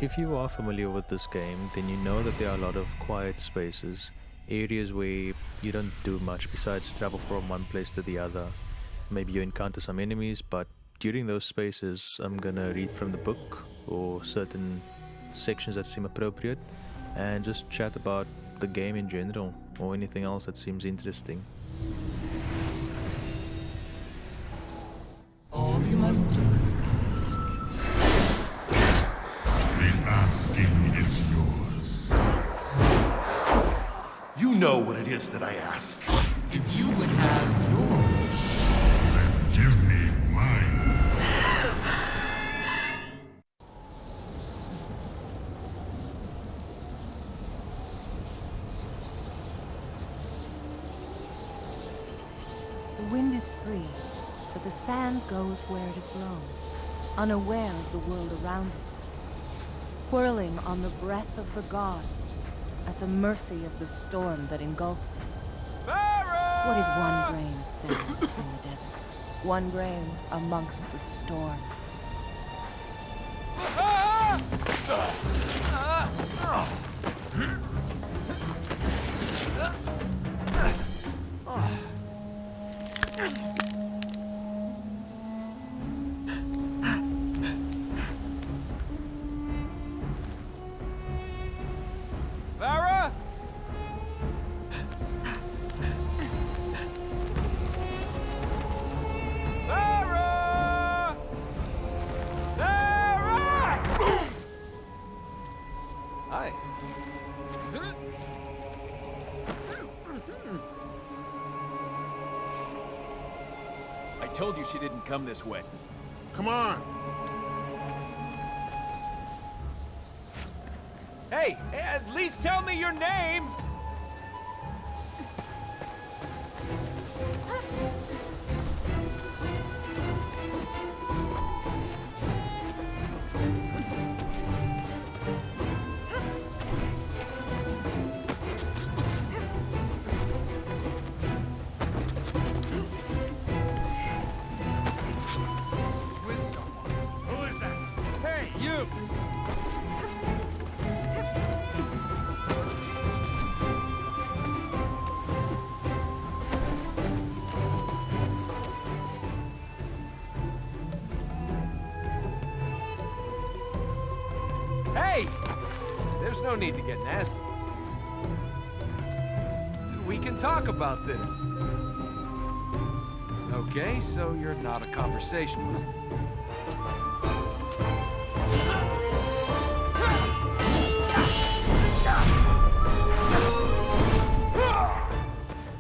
If you are familiar with this game, then you know that there are a lot of quiet spaces, areas where you don't do much besides travel from one place to the other. Maybe you encounter some enemies, but during those spaces, I'm gonna read from the book or certain sections that seem appropriate and just chat about the game in general or anything else that seems interesting. All you must do is ask. The asking is yours. You know what it is that I ask. If you would have your wish. Then give me mine. The wind is free, but the sand goes where it is blown, unaware of the world around it, whirling on the breath of the gods, at the mercy of the storm that engulfs it. What is one grain of sand in the desert? One grain amongst the storm. Farah? Farah! Farah! Hi. I told you she didn't come this way. Come on. Hey, at least tell me your name! With someone. Who is that? Hey, you! Hey! There's no need to get nasty. We can talk about this. Okay, so you're not a conversationalist.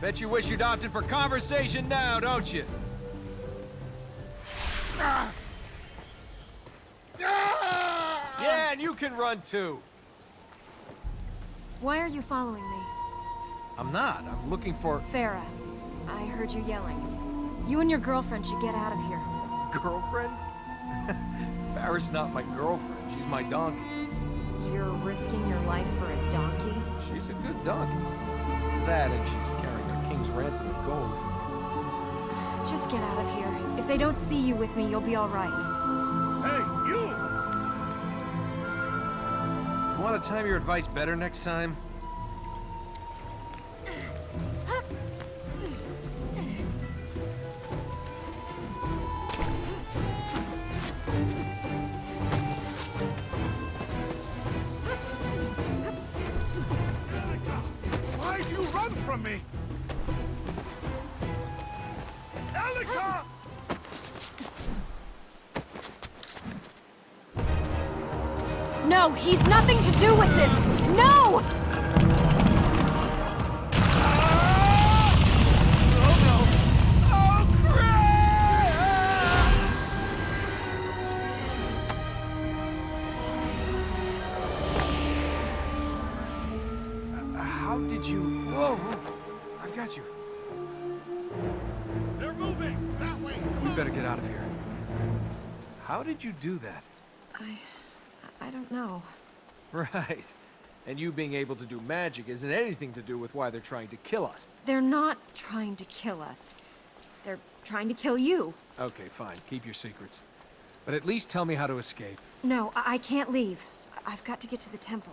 Bet you wish you'd opted for conversation now, don't you? Yeah, and you can run too. Why are you following me? I'm not. I'm looking for... Farah, I heard you yelling. You and your girlfriend should get out of here. girlfriend? Farah's not my girlfriend. She's my donkey. You're risking your life for a donkey? She's a good donkey. That and she's carrying a king's ransom of gold. Just get out of here. If they don't see you with me, you'll be all right. Hey, you! You want to time your advice better next time? Why'd you run from me? Elika! No, he's nothing to do with this! No! Oh no! Oh crap! How did you... Whoa! I've got you. They're moving! That way! We better get out of here. How did you do that? I don't know. Right. And you being able to do magic isn't anything to do with why they're trying to kill us. They're not trying to kill us. They're trying to kill you. Okay, fine. Keep your secrets. But at least tell me how to escape. No, I can't leave. I've got to get to the temple.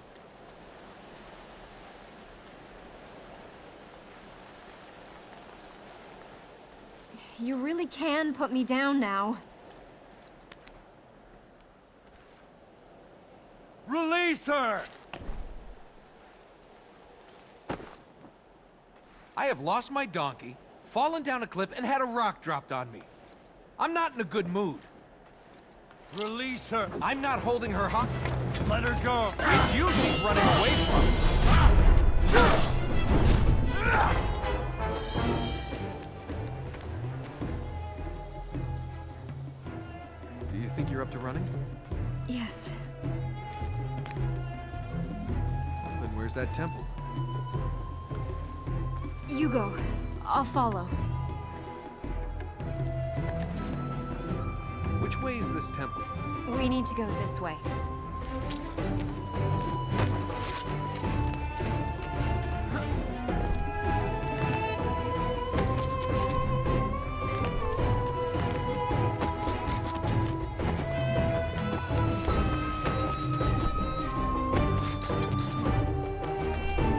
You really can put me down now. Release her! I have lost my donkey, fallen down a cliff, and had a rock dropped on me. I'm not in a good mood. Release her! I'm not holding her Let her go! It's you she's running away from. Do you think you're up to running? Yes. Then where's that temple? You go. I'll follow. Which way is this temple? We need to go this way.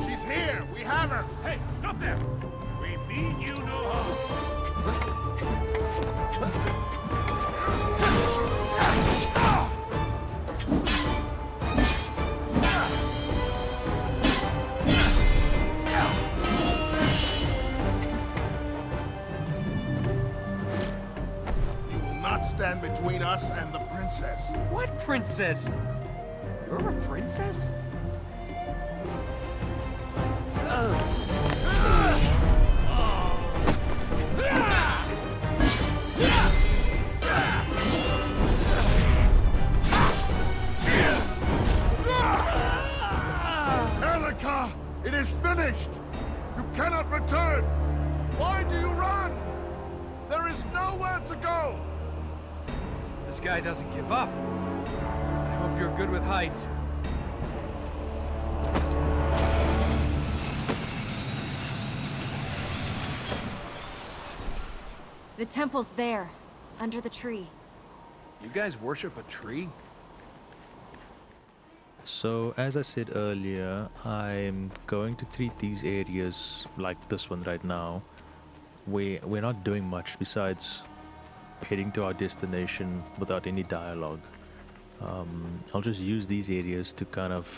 She's here! We have her! Hey, stop there! We mean you no harm. You will not stand between us and the princess. What princess? You're a princess? Elika! It is finished! You cannot return! Why do you run? There is nowhere to go! This guy doesn't give up. I hope you're good with heights. The temple's there, under the tree. You guys worship a tree? So, as I said earlier, I'm going to treat these areas like this one right now. We're not doing much besides heading to our destination without any dialogue. I'll just use these areas to kind of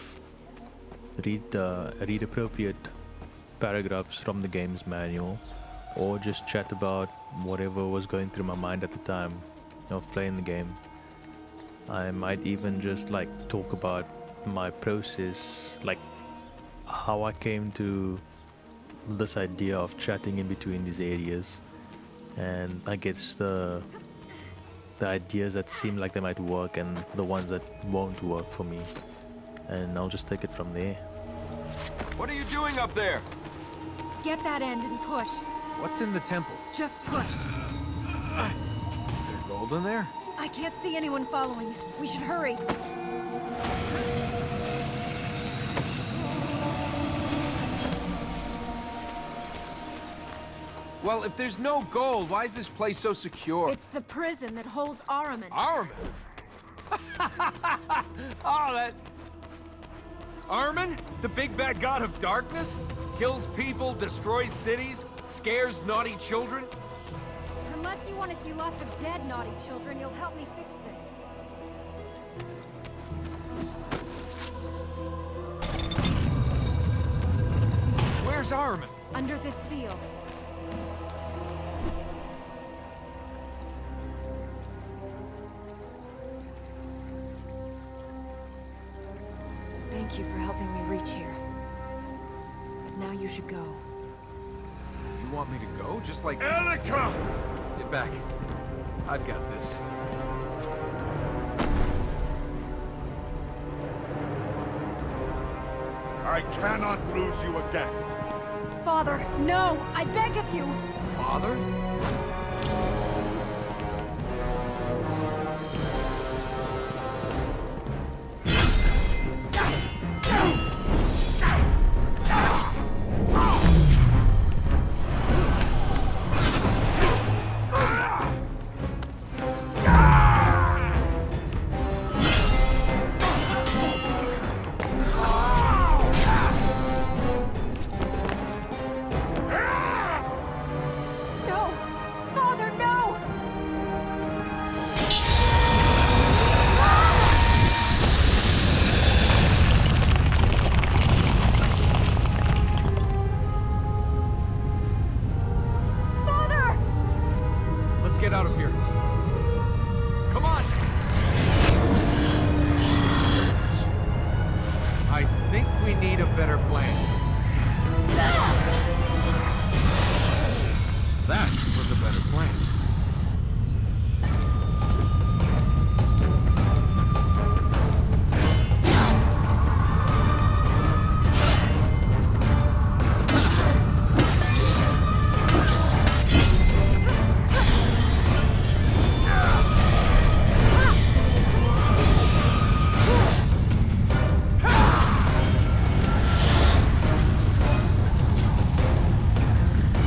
read appropriate paragraphs from the game's manual, or just chat about whatever was going through my mind at the time of playing the game. I might even just like talk about my process, like how I came to this idea of chatting in between these areas, and I guess the ideas that seem like they might work and the ones that won't work for me, and I'll just take it from there. What are you doing up there? Get that end and push. What's in the temple? Just push. Is there gold in there? I can't see anyone following. We should hurry. Well, if there's no gold, why is this place so secure? It's the prison that holds Ahriman. Ahriman? Oh, that... Ahriman? The big bad god of darkness? Kills people, destroys cities, scares naughty children? Unless you want to see lots of dead naughty children, you'll help me fix this. Where's Ahriman? Under this seal. Thank you for helping me reach here. But now you should go. You want me to go? Just like... Elika! Get back. I've got this. I cannot lose you again. Father, no! I beg of you! Father? we need a better plan. That was a better plan.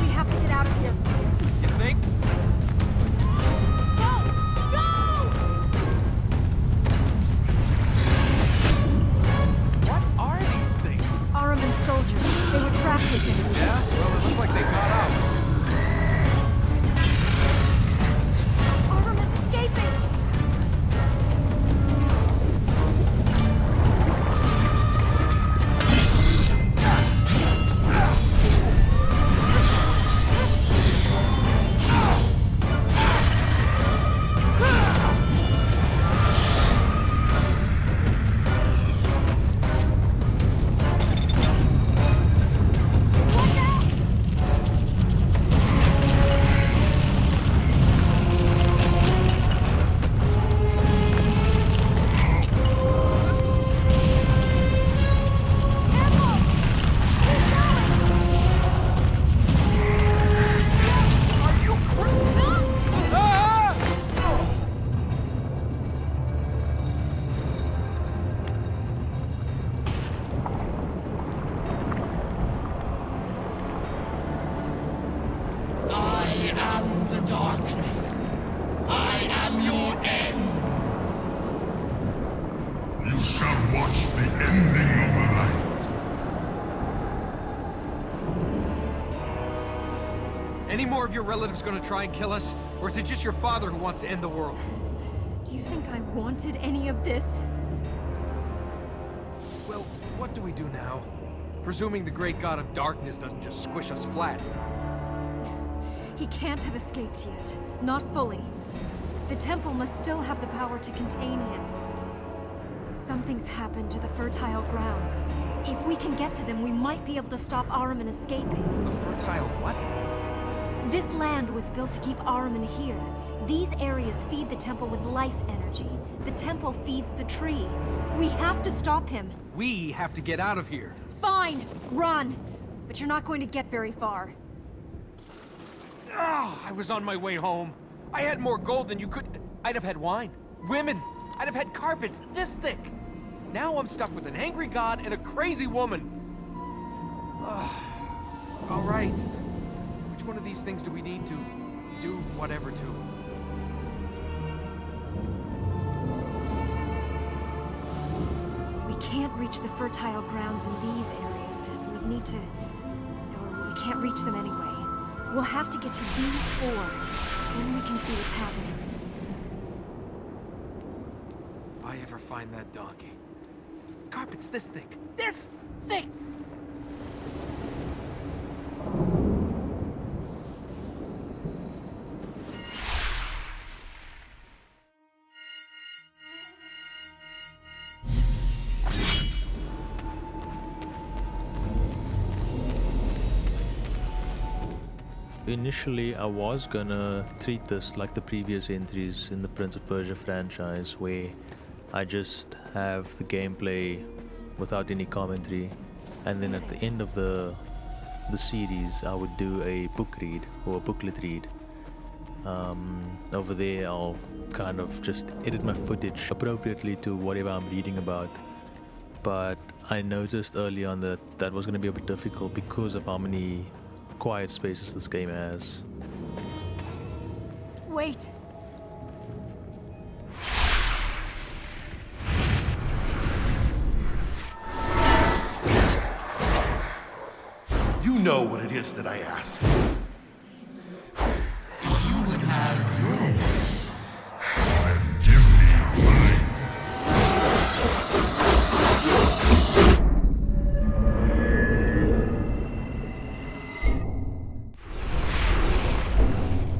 We have to get out of here. You think? Go! Go! What are these things? Ahriman's soldiers. They were trapped with him. Yeah? Well, it looks like they got out. Ahriman's escaping! I am the darkness. I am your end. You shall watch the ending of the light. Any more of your relatives gonna try and kill us? Or is it just your father who wants to end the world? Do you think I wanted any of this? Well, what do we do now? Presuming the great god of darkness doesn't just squish us flat. He can't have escaped yet. Not fully. The temple must still have the power to contain him. Something's happened to the fertile grounds. If we can get to them, we might be able to stop Ahriman escaping. The fertile what? This land was built to keep Ahriman here. These areas feed the temple with life energy. The temple feeds the tree. We have to stop him. We have to get out of here. Fine, run. But you're not going to get very far. Oh, I was on my way home. I had more gold than you could... I'd have had wine. Women. I'd have had carpets this thick. Now I'm stuck with an angry god and a crazy woman. All right. Which one of these things do we need to do whatever to? We can't reach the fertile grounds in these areas. We'd need to... No, we can't reach them anyway. We'll have to get to these four. Then we can see what's happening. If I ever find that donkey. Carpets this thick. This thick! Initially, I was gonna treat this like the previous entries in the Prince of Persia franchise, where I just have the gameplay without any commentary, and then at the end of the series, I would do a book read or a booklet read. Over there, I'll kind of just edit my footage appropriately to whatever I'm reading about. But I noticed early on that that was going to be a bit difficult because of how many quiet spaces this game has. Wait. You know what it is that I ask. If you would have your wish, Then give me mine.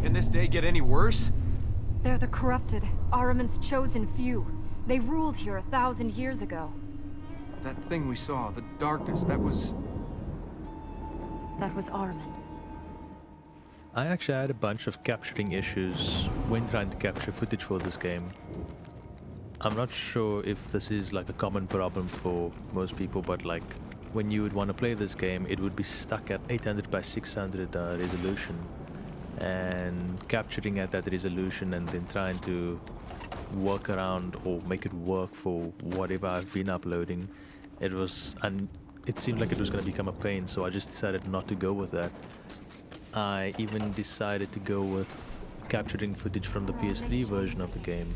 Can this day get any worse? They're the corrupted, Ahriman's chosen few. They ruled here 1,000 years ago. That thing we saw, the darkness, that was... That was Armin. I actually had a bunch of capturing issues when trying to capture footage for this game. I'm not sure if this is like a common problem for most people, but like when you would want to play this game, it would be stuck at 800 by 600 resolution, and capturing at that resolution and then trying to work around or make it work for whatever I've been uploading, it seemed like it was going to become a pain, so I just decided not to go with that. I even decided to go with capturing footage from the PS3 version of the game,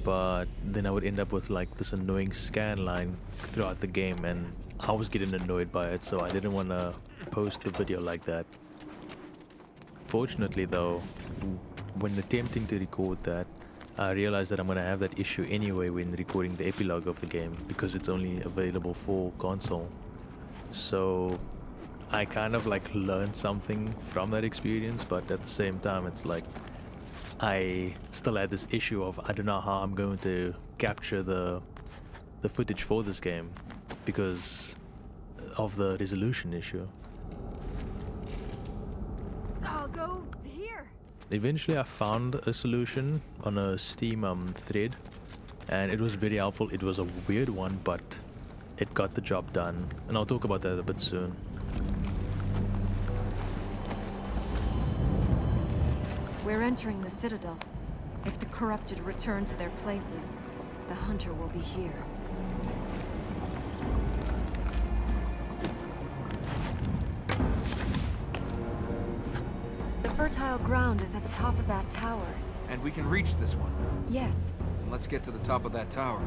but then I would end up with like this annoying scan line throughout the game, and I was getting annoyed by it, so I didn't want to post the video like that. Fortunately though, when attempting to record that, I realized that I'm going to have that issue anyway when recording the epilogue of the game, because it's only available for console. So I kind of like learned something from that experience, but at the same time it's like I still had this issue of I don't know how I'm going to capture the footage for this game because of the resolution issue. I'll go here. Eventually I found a solution on a Steam thread, and it was very helpful. It was a weird one, but it got the job done, and I'll talk about that a bit soon. We're entering the Citadel. If the corrupted return to their places, the Hunter will be here. The fertile ground is at the top of that tower. And we can reach this one. Yes. And let's get to the top of that tower.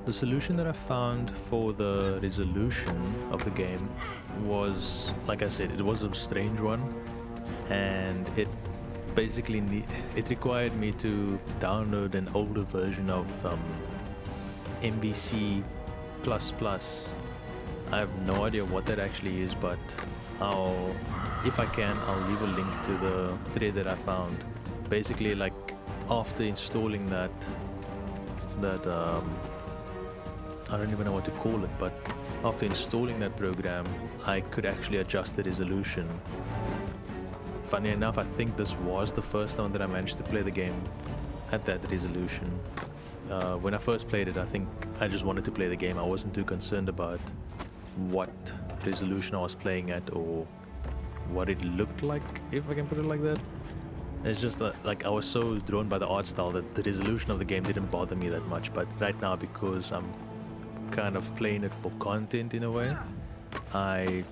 The solution that I found for the resolution of the game was, like I said, it was a strange one, and it basically it required me to download an older version of MVC++. I have no idea what that actually is, but if I can, I'll leave a link to the thread that I found. Basically, like after installing that I don't even know what to call it, but after installing that program, I could actually adjust the resolution. Funny enough, I think this was the first time that I managed to play the game at that resolution. When I first played it, I think I just wanted to play the game. I wasn't too concerned about what resolution I was playing at or what it looked like, if I can put it like that. It's just that, like, I was so drawn by the art style that the resolution of the game didn't bother me that much. But right now, because I'm kind of playing it for content in a way, I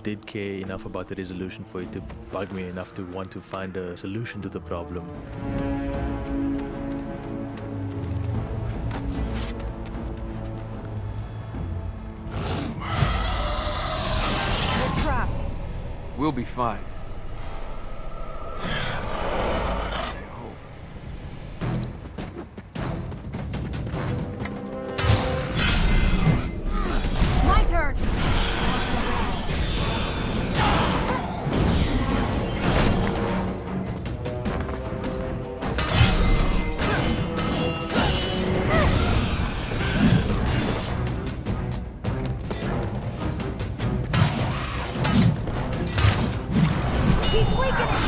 did care enough about the resolution for it to bug me enough to want to find a solution to the problem. We're trapped. We'll be fine. My turn. He's weakening.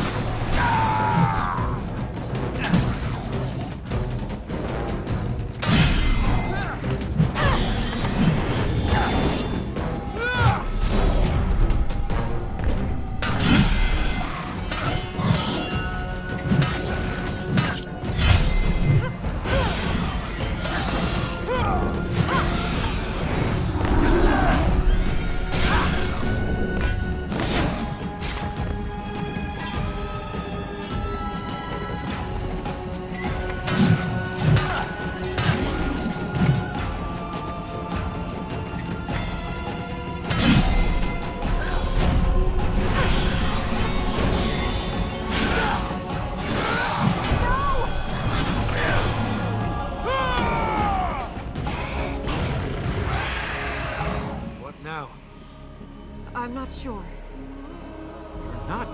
What now? I'm not sure. You're not.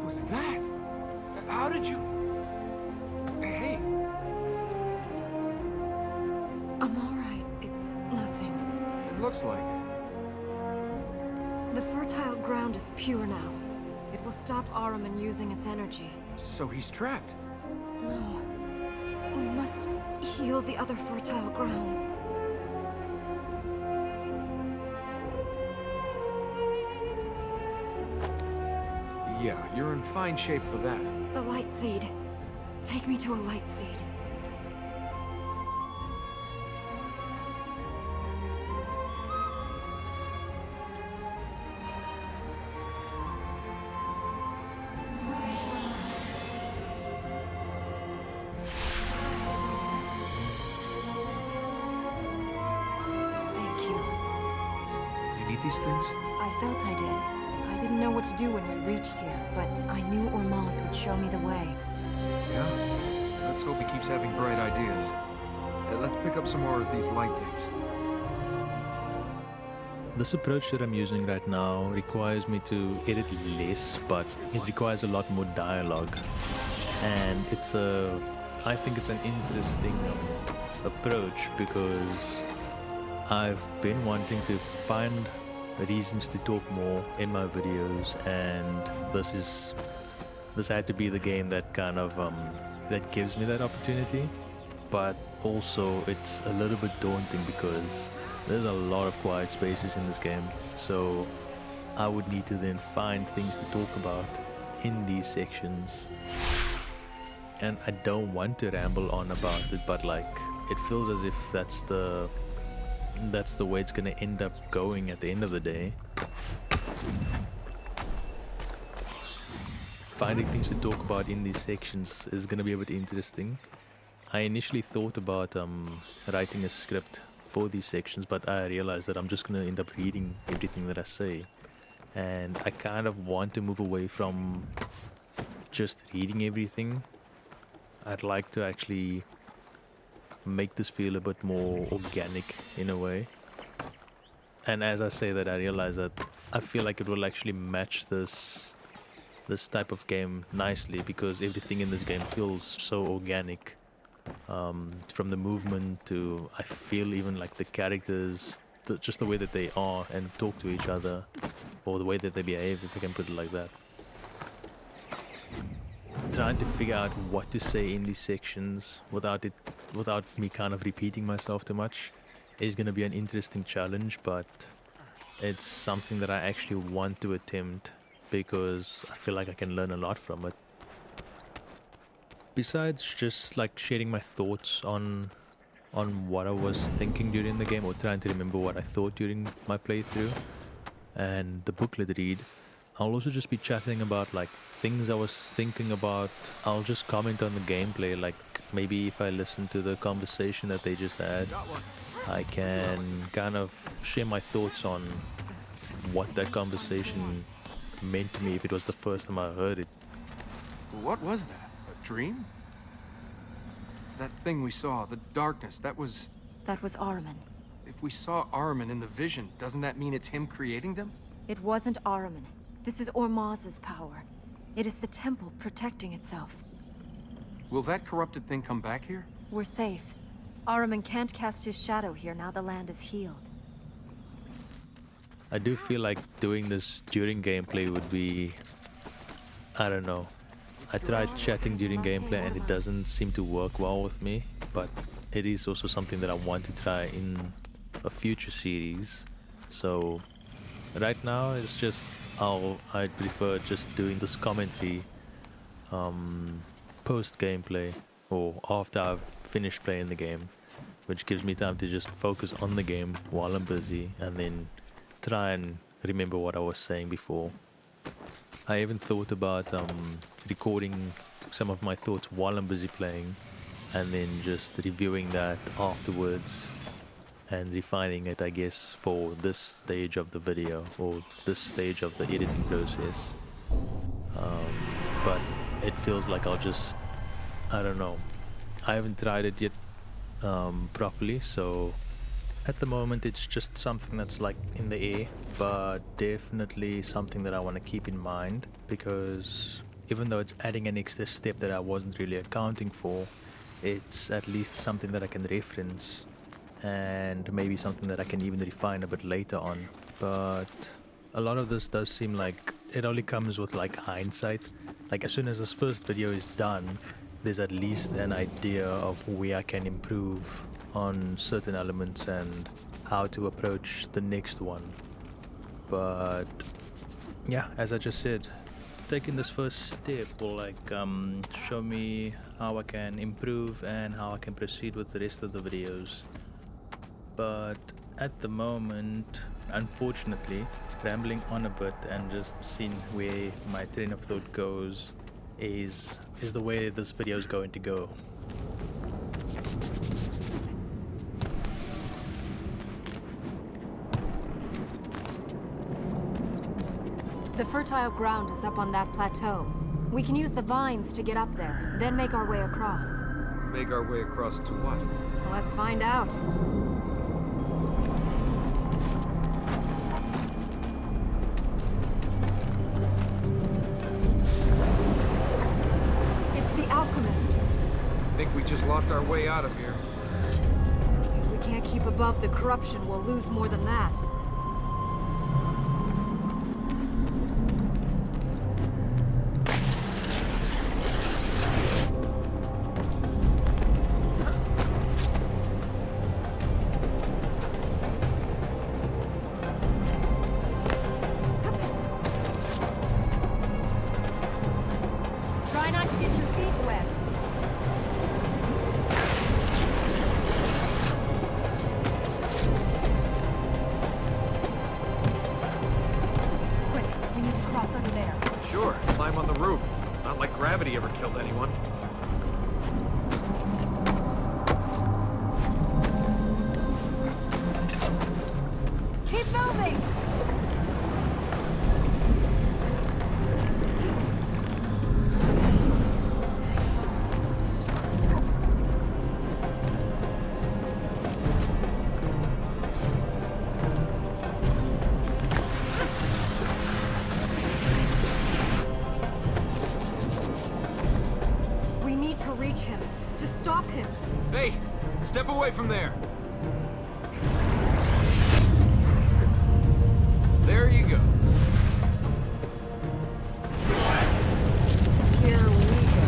was that? How did you... Hey, I'm alright. It's nothing. it looks like it. The fertile ground is pure now. It will stop Ahriman using its energy. So he's trapped. No. We must heal the other fertile grounds. Yeah, you're in fine shape for that. The light seed. Take me to a light seed. Thank you. You need these things? I felt I did. I didn't know what to do when we reached here, but I knew Ormaz would show me the way. Yeah. Let's hope he keeps having bright ideas. Let's pick up some more of these light things. This approach that I'm using right now requires me to edit less, but it requires a lot more dialogue. And I think it's an interesting approach because I've been wanting to find reasons to talk more in my videos, and this had to be the game that kind of that gives me that opportunity. But also it's a little bit daunting because there's a lot of quiet spaces in this game, so I would need to then find things to talk about in these sections. And I don't want to ramble on about it, but like it feels as if that's the way it's gonna end up going at the end of the day. Finding things to talk about in these sections is gonna be a bit interesting. I initially thought about writing a script for these sections, but I realized that I'm just gonna end up reading everything that I say, and I kind of want to move away from just reading everything. I'd like to actually make this feel a bit more organic in a way. And as I say that, I realize that I feel like it will actually match this type of game nicely, because everything in this game feels so organic. From the movement to, I feel even like the characters, just the way that they are and talk to each other, or the way that they behave, if I can put it like that. Trying to figure out what to say in these sections without me kind of repeating myself too much is going to be an interesting challenge, but it's something that I actually want to attempt because I feel like I can learn a lot from it. Besides just like sharing my thoughts on what I was thinking during the game, or trying to remember what I thought during my playthrough and the booklet read, I'll also just be chatting about like things I was thinking about. I'll just comment on the gameplay, like maybe if I listen to the conversation that they just had, I can kind of share my thoughts on what that conversation meant to me if it was the first time I heard it. What was that? A dream? That thing we saw, the darkness, that was... That was Ahriman. If we saw Ahriman in the vision, doesn't that mean it's him creating them? It wasn't Ahriman. This is Ormaz's power. It is the temple protecting itself. Will that corrupted thing come back here? We're safe. Ahriman can't cast his shadow here now the land is healed. I do feel like doing this during gameplay would be... I don't know. I tried chatting during gameplay and it doesn't seem to work well with me, but it is also something that I want to try in a future series. So right now it's just I'd prefer just doing this commentary post gameplay, or after I've finished playing the game, which gives me time to just focus on the game while I'm busy and then try and remember what I was saying before. I even thought about recording some of my thoughts while I'm busy playing and then just reviewing that afterwards and refining it, I guess, for this stage of the video or this stage of the editing process. But it feels like I don't know. I haven't tried it yet properly, so at the moment it's just something that's like in the air, but definitely something that I want to keep in mind, because even though it's adding an extra step that I wasn't really accounting for, it's at least something that I can reference and maybe something that I can even refine a bit later on. But a lot of this does seem like it only comes with like hindsight. Like as soon as this first video is done, there's at least an idea of where I can improve on certain elements and how to approach the next one. But yeah, as I just said, taking this first step will like show me how I can improve and how I can proceed with the rest of the videos. But at the moment, unfortunately, rambling on a bit and just seeing where my train of thought goes is the way this video is going to go. The fertile ground is up on that plateau. We can use the vines to get up there, then make our way across. Make our way across to what? Let's find out. It's the alchemist. Think we just lost our way out of here. If we can't keep above the corruption, we'll lose more than that. Try not to get your feet wet. Quick, we need to cross under there. Sure, climb on the roof. It's not like gravity ever killed anyone. Keep moving! We need to reach him, to stop him. Hey, step away from there. There you go. Here we go.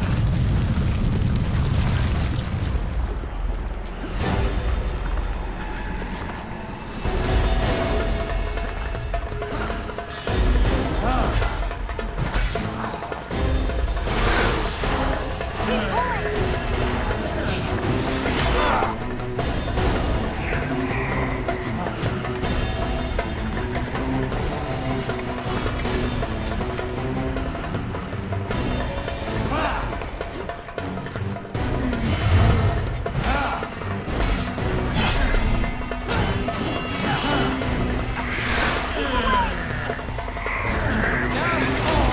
Now,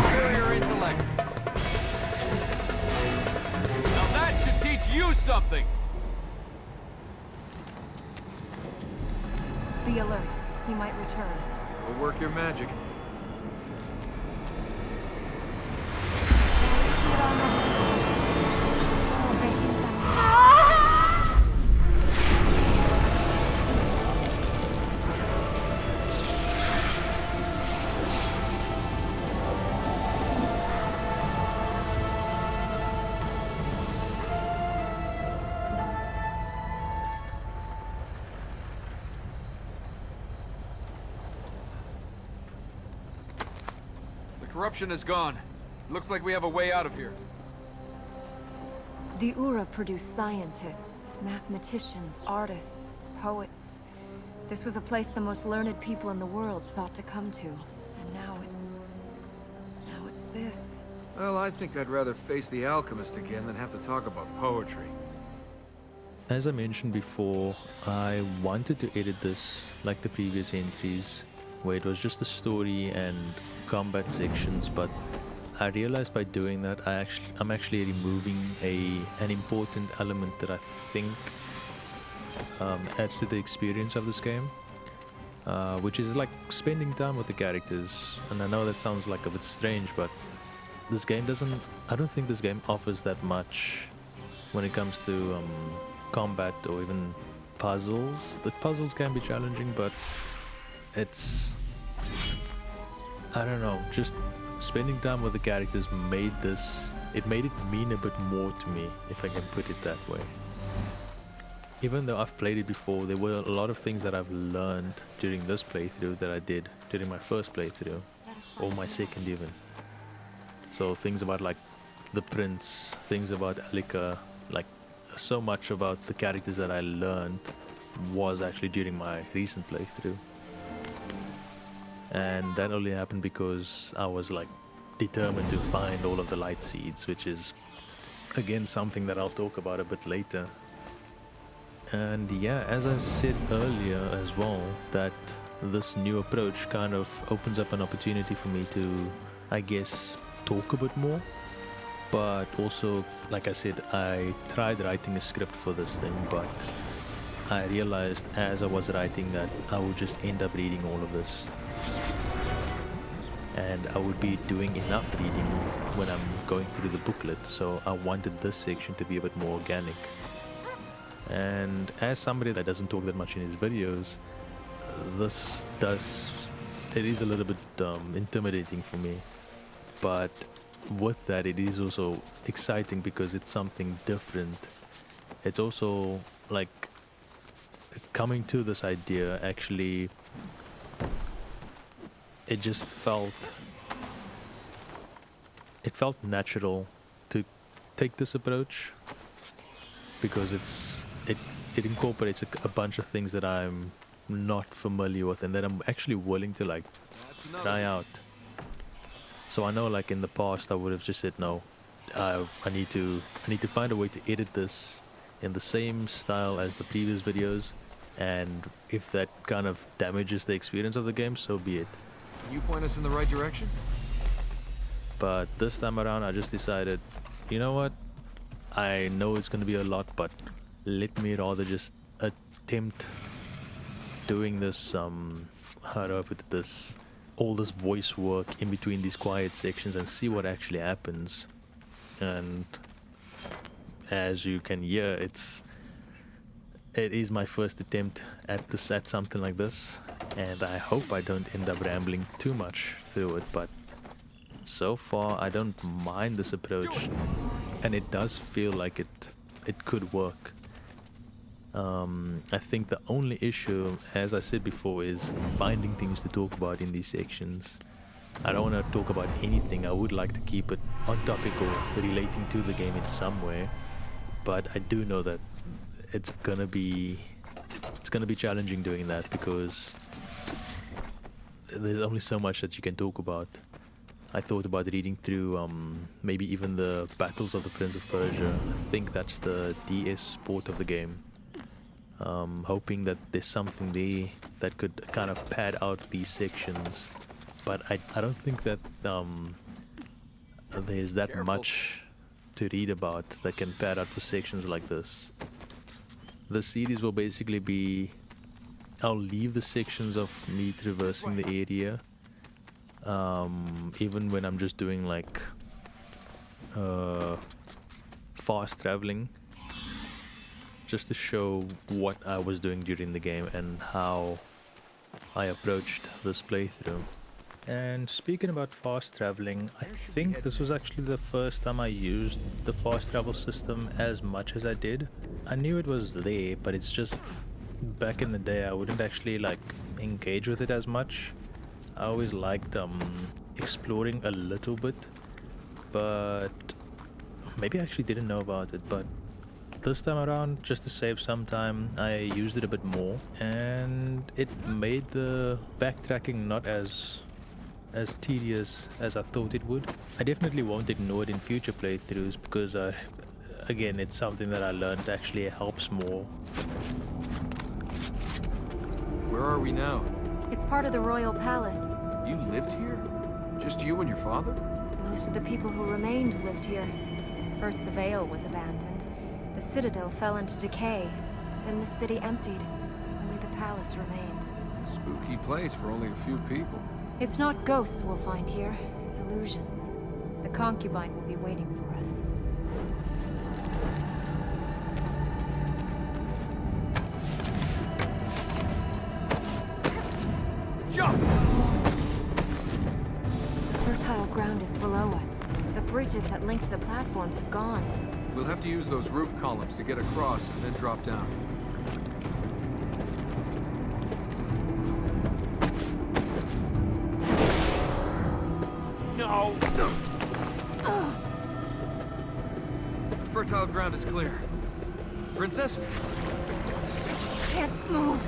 superior intellect. Now that should teach you something. Be alert. He might return. Go work your magic. The corruption is gone. Looks like we have a way out of here. The Ura produced scientists, mathematicians, artists, poets. This was a place the most learned people in the world sought to come to. And now it's this. Well, I think I'd rather face the alchemist again than have to talk about poetry. As I mentioned before, I wanted to edit this like the previous entries, where it was just the story and combat sections, but I realized by doing that I'm actually removing an important element that I think adds to the experience of this game, which is like spending time with the characters. And I know that sounds like a bit strange, but this game doesn't. I don't think this game offers that much when it comes to combat or even puzzles. The puzzles can be challenging, but it's, I don't know, just spending time with the characters made this, it made it mean a bit more to me, if I can put it that way. Even though I've played it before, there were a lot of things that I've learned during this playthrough that I did during my first playthrough, or my second even. So things about like the prince, things about Alika, like so much about the characters that I learned was actually during my recent playthrough. And that only happened because I was like determined to find all of the light seeds, which is again something that I'll talk about a bit later. And yeah, as I said earlier as well, that this new approach kind of opens up an opportunity for me to, I guess, talk a bit more. But also, like I said, I tried writing a script for this thing, but I realized as I was writing that I would just end up reading all of this. And I would be doing enough reading when I'm going through the booklet, so I wanted this section to be a bit more organic. And as somebody that doesn't talk that much in his videos, it is a little bit intimidating for me. But with that, it is also exciting because it's something different. It's also like coming to this idea, actually, it felt natural to take this approach because it incorporates a bunch of things that I'm not familiar with and that I'm actually willing to like try out. So I know, like in the past, I would have just said no. I need to find a way to edit this in the same style as the previous videos, and if that kind of damages the experience of the game, so be it. Can you point us in the right direction? But this time around, I just decided, you know what? I know it's going to be a lot, but let me rather just attempt doing this, how do I put this, all this voice work in between these quiet sections and see what actually happens. And as you can hear, it is my first attempt at something like this, and I hope I don't end up rambling too much through it, but so far I don't mind this approach, and it does feel like it could work. I think the only issue, as I said before, is finding things to talk about in these sections. I don't want to talk about anything. I would like to keep it on topic or relating to the game in some way, but I do know that it's gonna be challenging doing that because there's only so much that you can talk about. I thought about reading through maybe even the Battles of the Prince of Persia. I think that's the DS port of the game. Hoping that there's something there that could kind of pad out these sections, but I don't think that there's that much to read about that can pad out for sections like this. The series will basically be, I'll leave the sections of me traversing the area, even when I'm just doing like fast traveling, just to show what I was doing during the game and how I approached this playthrough. And speaking about fast traveling, I think this was actually the first time I used the fast travel system as much as I did. I knew it was there, but it's just back in the day I wouldn't actually like engage with it as much. I always liked exploring a little bit, but maybe I actually didn't know about it, but this time around, just to save some time, I used it a bit more, and it made the backtracking not as tedious as I thought it would. I definitely won't ignore it in future playthroughs because again, it's something that I learned actually helps more. Where are we now? It's part of the royal palace. You lived here? Just you and your father? Most of the people who remained lived here. First the Vale was abandoned. The citadel fell into decay. Then the city emptied. Only the palace remained. Spooky place for only a few people. It's not ghosts we'll find here. It's illusions. The concubine will be waiting for us. Jump! The fertile ground is below us. The bridges that link to the platforms have gone. We'll have to use those roof columns to get across and then drop down. No! The fertile ground is clear. Princess? Can't move.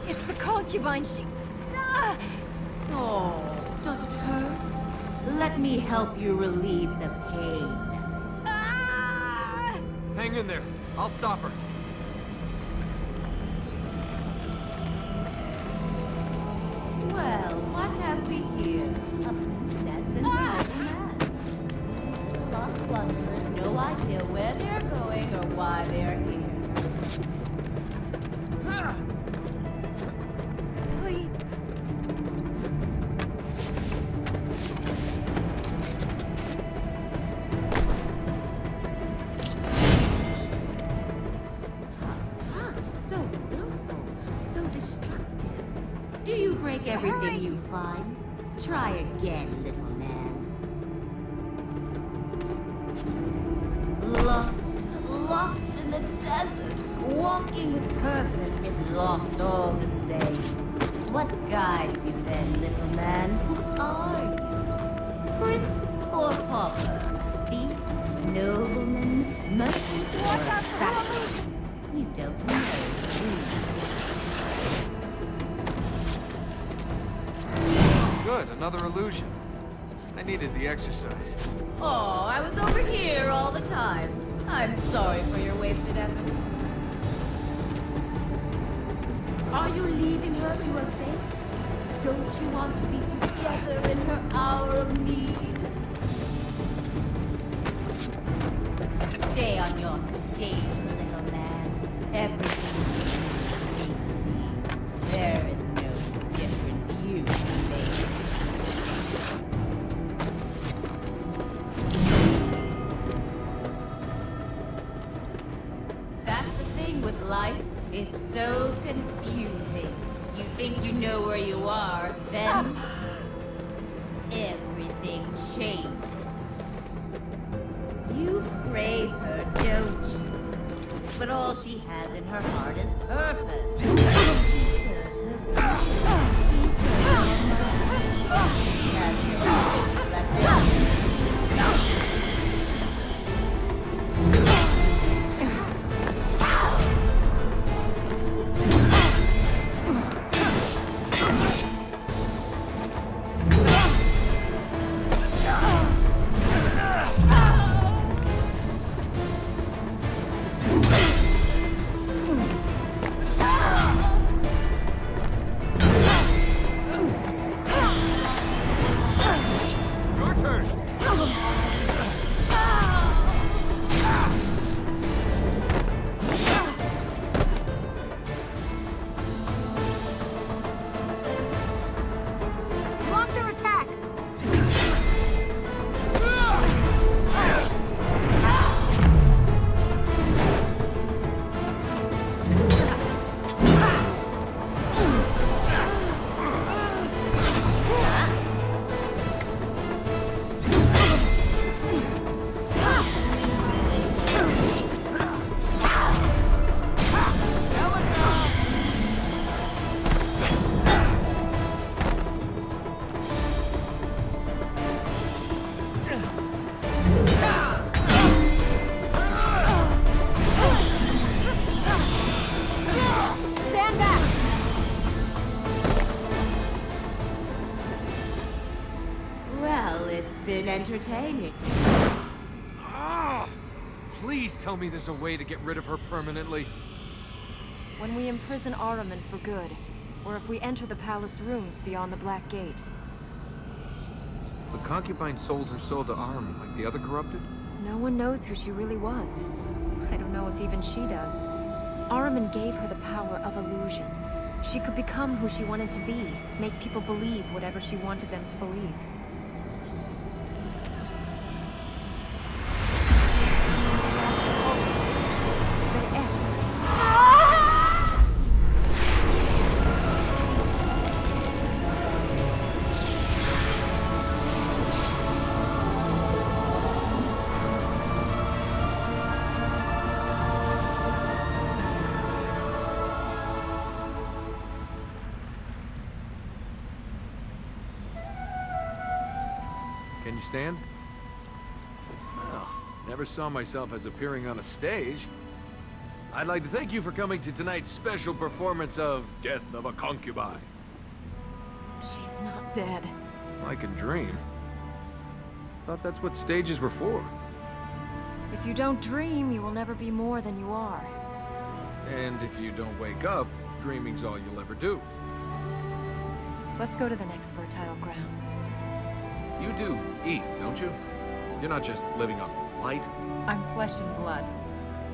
It's the concubine. She... Ah! Oh, does it hurt? Let me help you relieve the pain. Ah! Hang in there. I'll stop her. Well, what have we here? A princess and an old man. The lost wanderers no idea where they're going or why they're here. Please. Tut, so willful, so destructive. Do you break everything Hurry. you find? Try again, little man. Lost in the desert, walking with purpose, yet lost all the same. What guides you then, little man? Who are you? Prince or pauper? Thief, nobleman, merchant, or assassin? You don't know, do you? Good, another illusion. I needed the exercise. Oh, I was over here all the time. I'm sorry for your wasted effort. Are you leaving her to her fate? Don't you want to be together in her hour of need? Stay on your stage, little man. Everything is make-believe. There is no difference you can make. That's the thing with life. It's so confusing. You think you know where you are, then everything changes. You crave her, don't you? But all she has in her heart is purpose. She serves her vision. She serves her mind. She has no space left in her. Your turn! Block their attacks! Stand back! Well, it's been entertaining. Ah! Please tell me there's a way to get rid of her permanently. When we imprison Ahriman for good, or if we enter the palace rooms beyond the Black Gate. The concubine sold her soul to Ahriman like the other corrupted? No one knows who she really was. I don't know if even she does. Ahriman gave her the power of illusion. She could become who she wanted to be, make people believe whatever she wanted them to believe. you stand? Well, never saw myself as appearing on a stage. I'd like to thank you for coming to tonight's special performance of Death of a Concubine. She's not dead. I can dream. Thought that's what stages were for. If you don't dream, you will never be more than you are. And if you don't wake up, dreaming's all you'll ever do. Let's go to the next fertile ground. You do eat, don't you? You're not just living on light. I'm flesh and blood.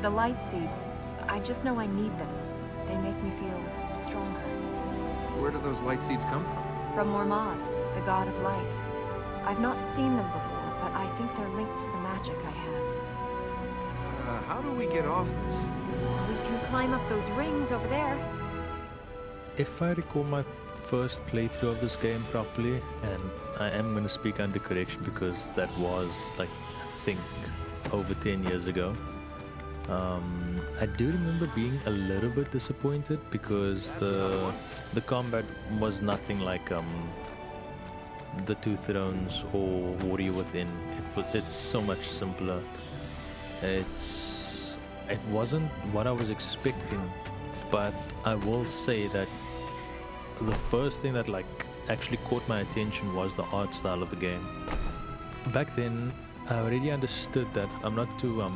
The light seeds, I just know I need them. They make me feel stronger. Where do those light seeds come from? From Mormaz, the god of light. I've not seen them before, but I think they're linked to the magic I have. How do we get off this? We can climb up those rings over there. If I recall my first playthrough of this game properly, and I am going to speak under correction because that was, like, I think over 10 years ago. I do remember being a little bit disappointed because the combat was nothing like the Two Thrones or Warrior Within. It's so much simpler. It wasn't what I was expecting, but I will say that the first thing that actually caught my attention was the art style of the game. Back then, I already understood that I'm not too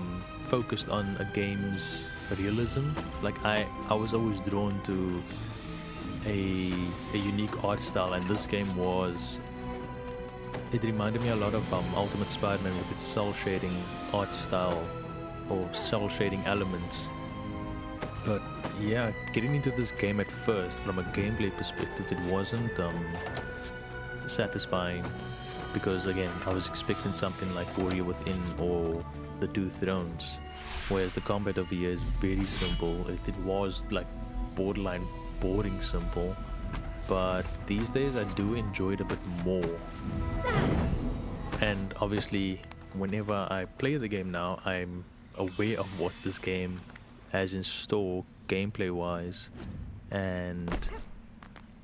focused on a game's realism. Like I was always drawn to a unique art style, and this game was. It reminded me a lot of Ultimate Spider-Man with its cell shading art style or cell shading elements. But yeah, getting into this game at first, from a gameplay perspective, it wasn't satisfying because again, I was expecting something like Warrior Within or the Two Thrones, whereas the combat over here is very simple. It was like borderline boring simple, but these days I do enjoy it a bit more. And obviously, whenever I play the game now, I'm aware of what this game has in store gameplay-wise, and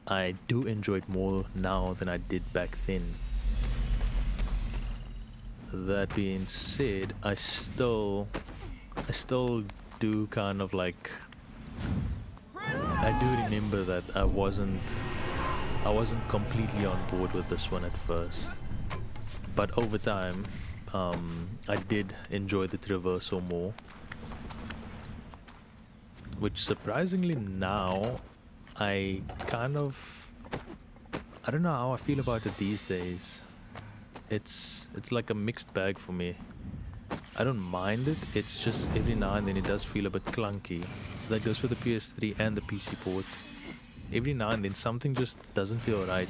I do enjoy it more now than I did back then. That being said, I still do kind of like. I do remember that I wasn't completely on board with this one at first, but over time, I did enjoy the traversal more. Which surprisingly now, I don't know how I feel about it these days. It's like a mixed bag for me. I don't mind it, it's just every now and then it does feel a bit clunky. That goes for the PS3 and the PC port. Every now and then something just doesn't feel right.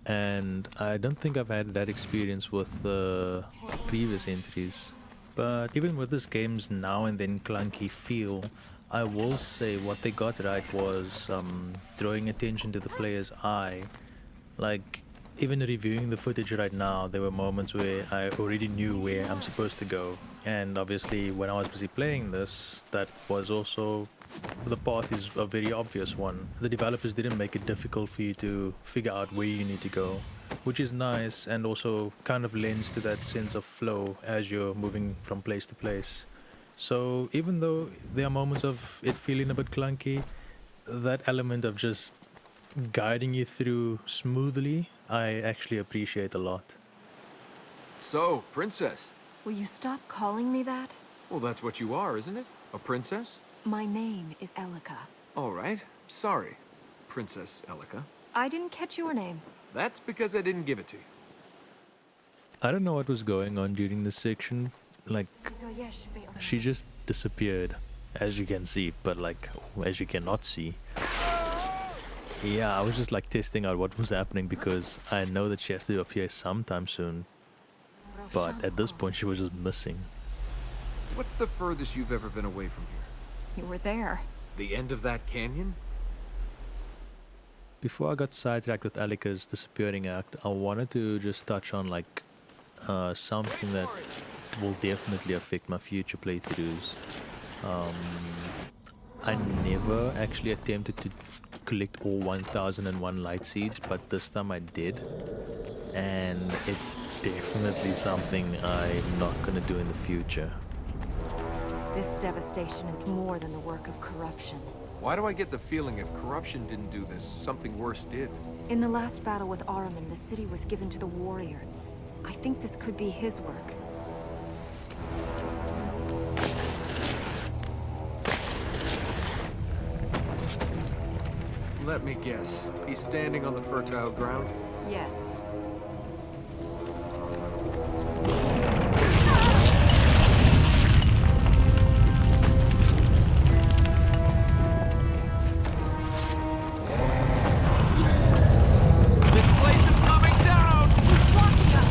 And I don't think I've had that experience with the previous entries. But even with this game's now and then clunky feel, I will say what they got right was drawing attention to the player's eye. Like, even reviewing the footage right now, there were moments where I already knew where I'm supposed to go. And obviously, when I was busy playing this, that was also... the path is a very obvious one. The developers didn't make it difficult for you to figure out where you need to go, which is nice and also kind of lends to that sense of flow as you're moving from place to place. So even though there are moments of it feeling a bit clunky, that element of just guiding you through smoothly, I actually appreciate a lot. So, princess. Will you stop calling me that? Well, that's what you are, isn't it? A princess? My name is Elika. All right. Sorry, Princess Elika. I didn't catch your name. That's because I didn't give it to you. I don't know what was going on during this section. Like, she just disappeared, as you can see, but like, as you cannot see. Yeah, I was just like testing out what was happening because I know that she has to appear sometime soon. But at this point, she was just missing. What's the furthest you've ever been away from here? You were there. The end of that canyon? Before I got sidetracked with Alika's disappearing act, I wanted to just touch on like something that will definitely affect my future playthroughs. I never actually attempted to collect all 1001 light seeds, but this time I did. and it's definitely something I'm not gonna do in the future. This devastation is more than the work of corruption. Why do I get the feeling if corruption didn't do this, something worse did? In the last battle with Ahriman, the city was given to the warrior. I think this could be his work. Let me guess. He's standing on the fertile ground? Yes. This place is coming down! He's blocking us!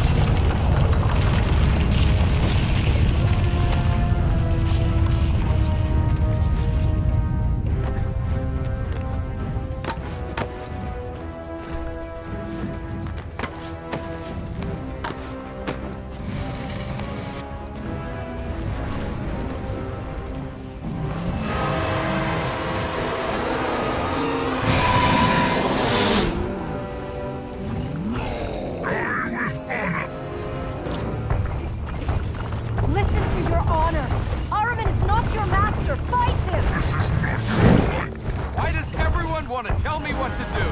Listen to your honor! Ahriman is not your master! Fight him! Why does everyone want to tell me what to do?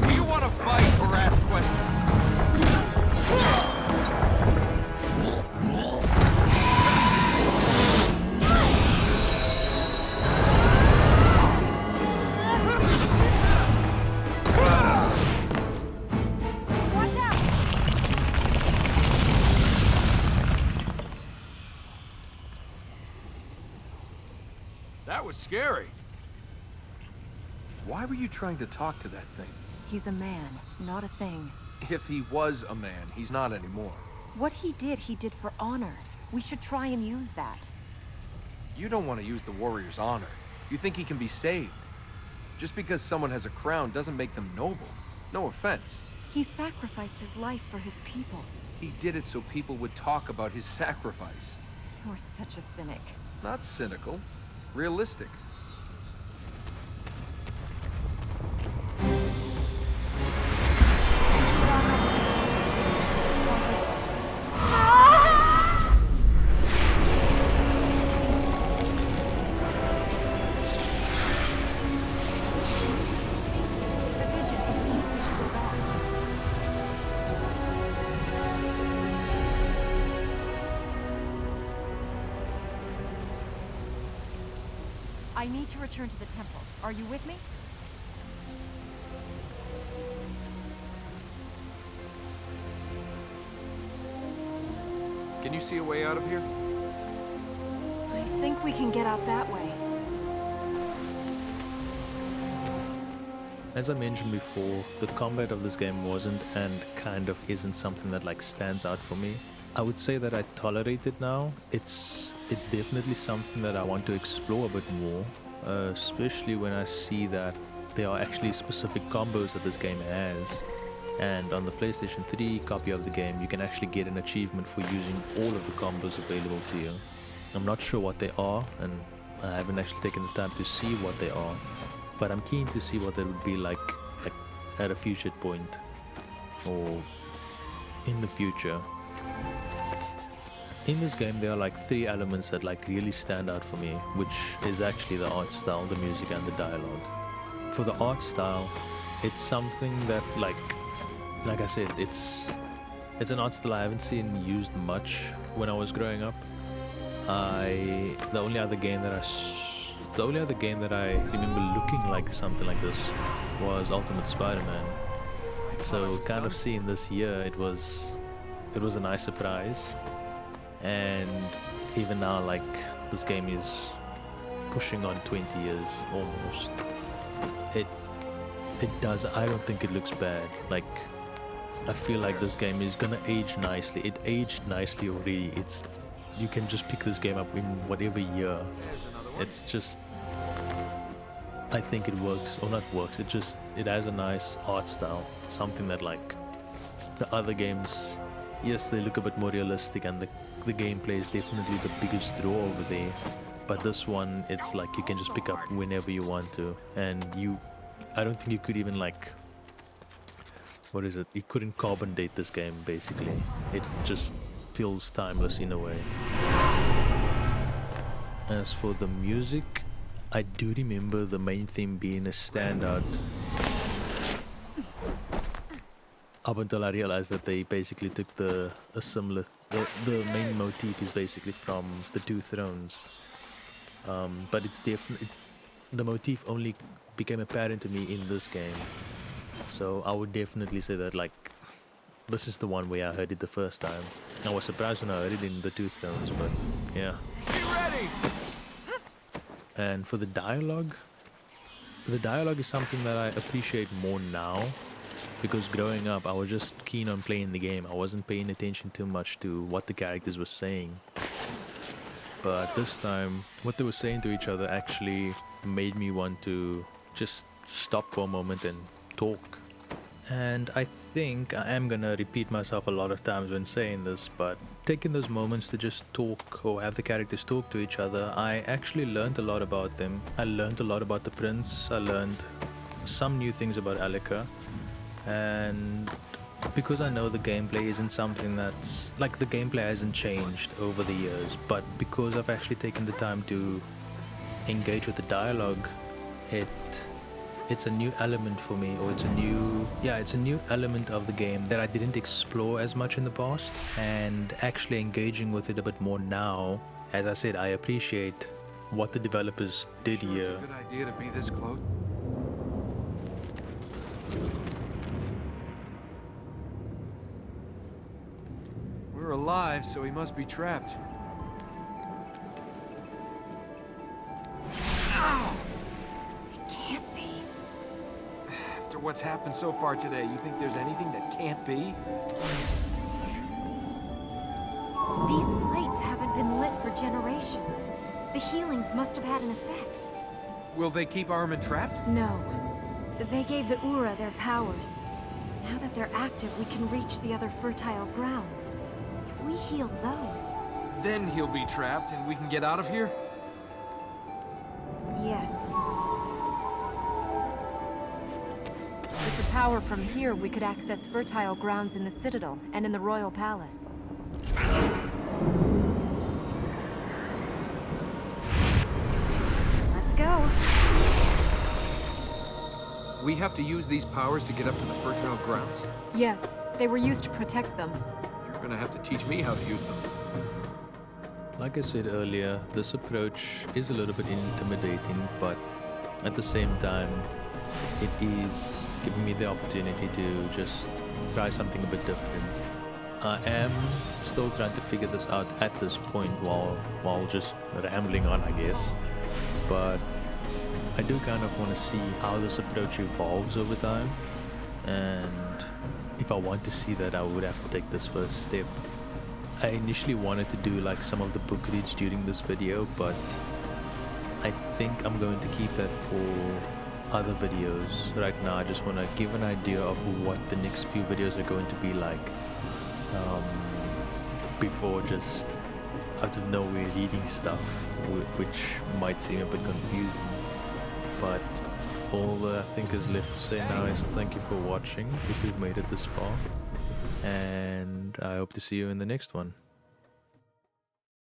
Do you want to fight or ask questions? Watch out! That was scary. Why were you trying to talk to that thing? He's a man, not a thing. If he was a man, he's not anymore. What he did for honor. We should try and use that. You don't want to use the warrior's honor. You think he can be saved. Just because someone has a crown doesn't make them noble. No offense. He sacrificed his life for his people. He did it so people would talk about his sacrifice. You're such a cynic. Not cynical. Realistic. The vision means we should go back. I need to return to the temple. Are you with me? Can you see a way out of here? I think we can get out that way. As I mentioned before, the combat of this game wasn't and kind of isn't something that like stands out for me. I would say that I tolerate it now. It's definitely something that I want to explore a bit more, especially when I see that there are actually specific combos that this game has. And on the PlayStation 3 copy of the game, you can actually get an achievement for using all of the combos available to you. I'm not sure what they are, and I haven't actually taken the time to see what they are, but I'm keen to see what they would be like at a future point, or in the future. In this game, there are like 3 elements that like really stand out for me, which is actually the art style, the music, and the dialogue. For the art style, it's something that like I said, it's an art style I haven't seen used much when I was growing up. The only other game that I remember looking like something like this was Ultimate Spider-Man. So kind of seeing this here, it was a nice surprise. And even now, like, this game is pushing on 20 years almost. I don't think it looks bad. Like, I feel like this game is gonna age nicely. It aged nicely already. You can just pick this game up in whatever year. It's just, I think it works, or not works, it has a nice art style. Something that like the other games, yes, they look a bit more realistic, and the gameplay is definitely the biggest draw over there. But this one, it's like you can just pick up whenever you want to, and I don't think you could even like, what is it? You couldn't carbon date this game basically. It just feels timeless in a way. As for the music, I do remember the main theme being a standout. Up until I realized that they basically took the main motif is basically from the Two Thrones. But it's different. The motif only became apparent to me in this game. So I would definitely say that like this is the one where I heard it the first time. I was surprised when I heard it in the Two Thrones, but yeah. Be ready! And for the dialogue is something that I appreciate more now, because growing up I was just keen on playing the game. I wasn't paying attention too much to what the characters were saying. But this time, what they were saying to each other actually made me want to just stop for a moment and talk. And I think I am gonna repeat myself a lot of times when saying this, but taking those moments to just talk or have the characters talk to each other, I actually learned a lot about them. I learned a lot about the prince, I learned some new things about Alika, and because I know the gameplay isn't something that's like, the gameplay hasn't changed over the years, but because I've actually taken the time to engage with the dialogue, it's a new element for me, or it's a new element of the game that I didn't explore as much in the past, and actually engaging with it a bit more now. As I said, I appreciate what the developers did Sure, here. it's a good idea to be this close. We're alive, so he must be trapped. It can't be. After what's happened so far today, you think there's anything that can't be? These plates haven't been lit for generations. The healings must have had an effect. Will they keep Armin trapped? No. They gave the Ura their powers. Now that they're active, we can reach the other fertile grounds. If we heal those... Then he'll be trapped and we can get out of here? Yes. With the power from here, we could access fertile grounds in the Citadel and in the Royal Palace. Let's go. We have to use these powers to get up to the fertile grounds. Yes, they were used to protect them. You're gonna have to teach me how to use them. Like I said earlier, this approach is a little bit intimidating, but at the same time, it is giving me the opportunity to just try something a bit different. I am still trying to figure this out at this point while just rambling on, I guess. But I do kind of want to see how this approach evolves over time, and if I want to see that, I would have to take this first step. I initially wanted to do like some of the book reads during this video, but I think I'm going to keep that for other videos. Right now I just want to give an idea of what the next few videos are going to be like, before just out of nowhere reading stuff, which might seem a bit confusing. But all that I think is left to say now is thank you for watching if you've made it this far, and I hope to see you in the next one.